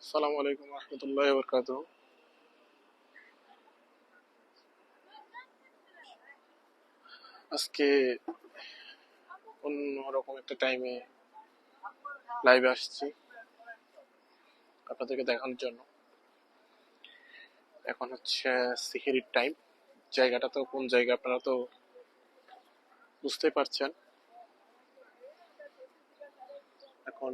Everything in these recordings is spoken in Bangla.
আসসালামু আলাইকুম রহমতুল্লাহি ওয়া বারাকাতুহু। আজকে অন্যরকম একটা টাইমে লাইভে আসছি আপনাদেরকে দেখানোর জন্য। এখন হচ্ছে সিহিরির টাইম। জায়গাটা তো কোন জায়গা আপনারা তো বুঝতে পারছেন। এখন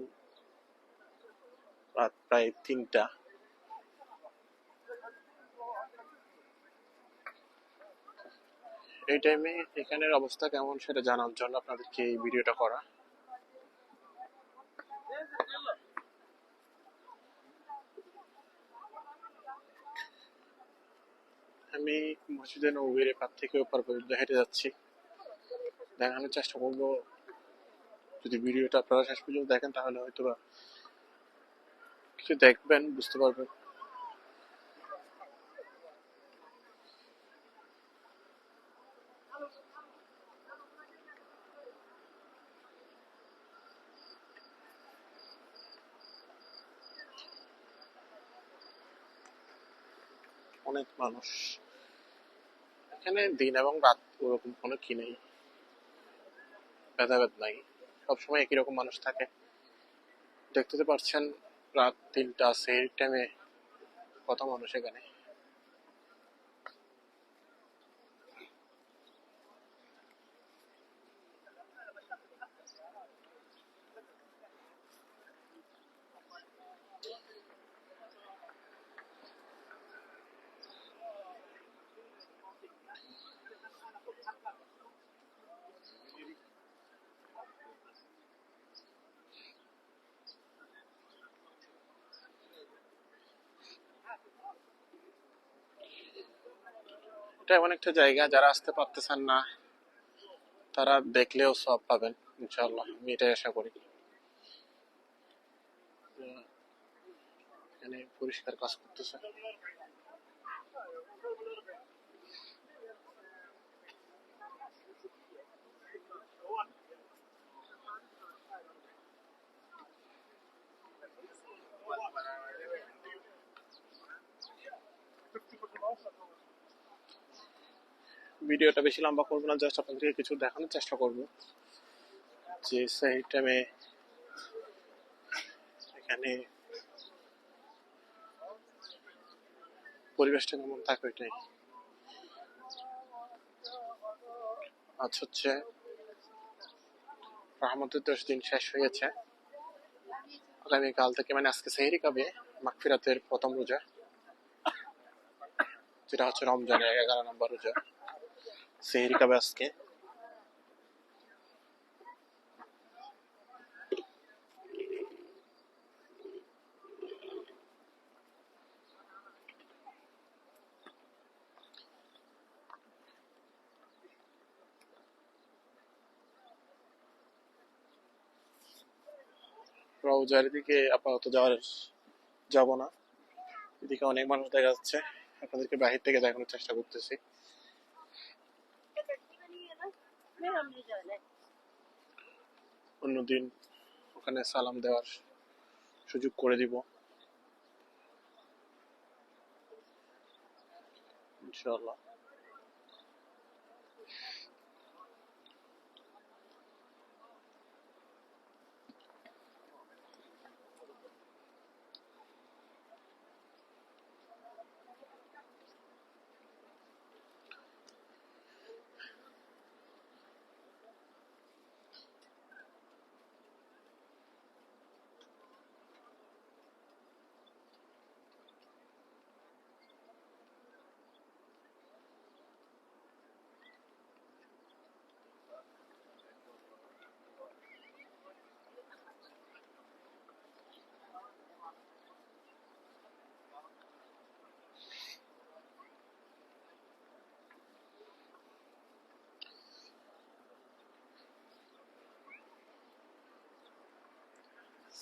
রাত প্রায় 3টা। এই টাইমে এখানের অবস্থা কেমন সেটা জানার জন্য আপনাদেরকে এই ভিডিওটা করা। আমি মসজিদে নববীর এপার থেকে ওপার পর্যন্ত হেঁটে যাচ্ছি। দেখানোর চেষ্টা করবো। যদি ভিডিওটা আপনারা শেষ পর্যন্ত দেখেন তাহলে হয়তো বা কিছু দেখবেন, বুঝতে পারবেন। অনেক মানুষ এখানে, দিন এবং রাত ওরকম কোনো কি নেই, ভেদাভেদ নাই, সবসময় একই রকম মানুষ থাকে। দেখতে তো পাচ্ছেন রাত 3টা, সেই টাইমে কত মানুষ এখানে। এটা এমন একটা জায়গা, যারা আসতে পারতেছেন না তারা দেখলেও সব পাবেন ইনশাআল্লাহ, আমি এটাই আশা করি। এখানে পরিষ্কার কাজ করতেছে। ভিডিওটা বেশি লম্বা করবো না, জাস্ট আপনাদেরকে কিছু দেখানোর চেষ্টা করবো যে সেই টাইমে এখানে পরিবেশটা কেমন থাকে ওইটাই। আজ হচ্ছে রহমতের 10 দিন শেষ হয়েছে। আগামীকাল থেকে মানে আজকে সেহরি খাবে, মাগফিরাতের প্রথম রোজা, যেটা হচ্ছে রমজানের 11 নম্বর রোজা। সেহরি খাবে আজকে। রওজার দিকে আপাতত যাব না। এদিকে অনেক মানুষ দেখা যাচ্ছে, আপনাদেরকে বাহির থেকে দেখানোর চেষ্টা করতেছি। অন্যদিন ওখানে সালাম দেওয়ার সুযোগ করে দিব ইনশাআল্লাহ।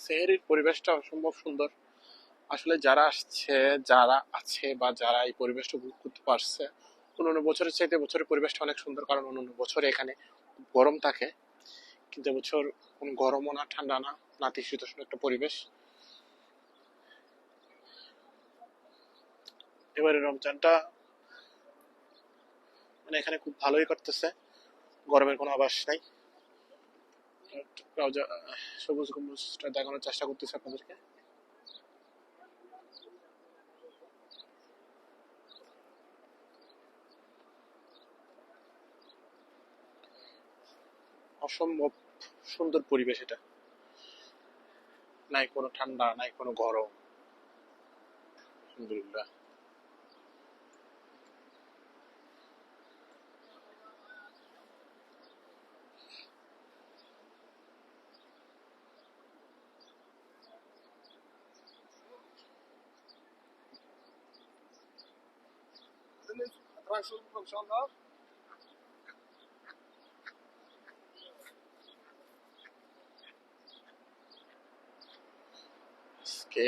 সেহরির পরিবেশটা অসম্ভব সুন্দর। আসলে যারা আসছে, যারা আছে বা যারা এই পরিবেশটা উপভোগ করতে পারছে, অন্যান্য বছরের চাইতে বছরের পরিবেশটা অনেক সুন্দর। কারণ অন্যান্য বছরে এখানে গরম থাকে, কিন্তু এবছর কোন গরমও না, ঠান্ডা না, নাতিশীতোষ্ণ একটা পরিবেশ। এবারে রমজানটা মানে এখানে খুব ভালোই করতেছে, গরমের কোনো আভাস নাই। সবুজ গম্বুজটা দেখানোর চেষ্টা করতেছি আপনাদেরকে। অসম্ভব সুন্দর পরিবেশ এটা, নাই কোনো ঠান্ডা নাই কোনো গরম, আলহামদুলিল্লাহ। আজকে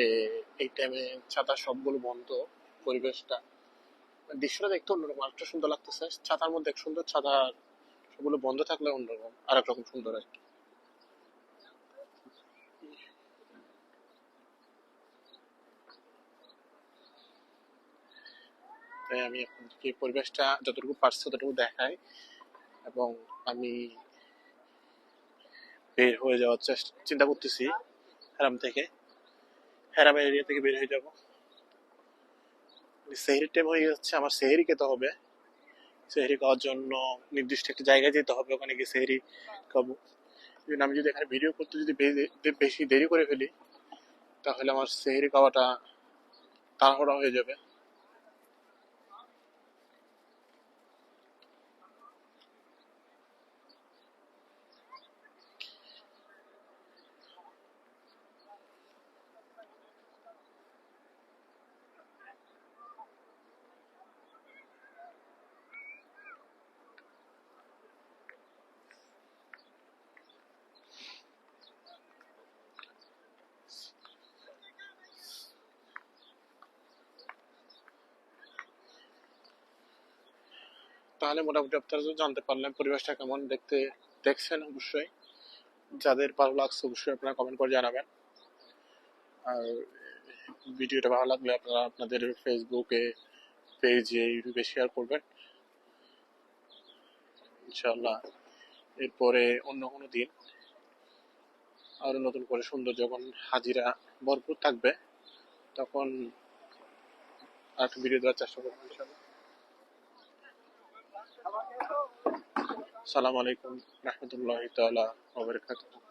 এই টাইমে ছাতা সবগুলো বন্ধ, পরিবেশটা দৃশ্যটা দেখতে অন্যরকম আরেকটা সুন্দর লাগতেছে। ছাতার মধ্যে এক সুন্দর, ছাতা সবগুলো বন্ধ থাকলে অন্যরকম আর এক রকম সুন্দর আর কি। তাই আমি আপনাদেরকে পরিবেশটা যতটুকু পারছি ততটুকু দেখাই, এবং আমি বের হয়ে যাওয়ার চিন্তা করতেছি হ্যারাম থেকে, হ্যারামের এরিয়া থেকে বের হয়ে যাব। সেহরির টাইম হয়ে যাচ্ছে, আমার সেহরি খেতে হবে। সেহরি খাওয়ার জন্য নির্দিষ্ট একটা জায়গায় যেতে হবে, ওখানে গিয়ে সেহরি খাবো। আমি যদি এখানে ভিডিও করতে যদি বেশি দেরি করে ফেলি, তাহলে আমার সেহরি খাওয়াটা তাড়াহুড়া হয়ে যাবে। তাহলে মোটামুটি আপনারা তো জানতে পারলেন পরিবেশটা কেমন দেখতে, দেখছেন অবশ্যই। যাদের ভালো লাগছে অবশ্যই আপনারা কমেন্ট করে জানাবেন। আর ভিডিওটা ভালো লাগলে আপনারা আপনাদের ফেসবুকে, পেজে, ইউটিউবে শেয়ার করবেন ইনশাআল্লাহ। এরপরে অন্য কোনো দিন আরো নতুন করে সুন্দর যখন হাজিরা ভরপুর থাকবে, তখন আর একটা ভিডিও দেওয়ার চেষ্টা করবো ইনশাআল্লাহ। সালাম আলাইকুম রহমতুল্লাহ তাআলা ওয়া বারাকাতুহু।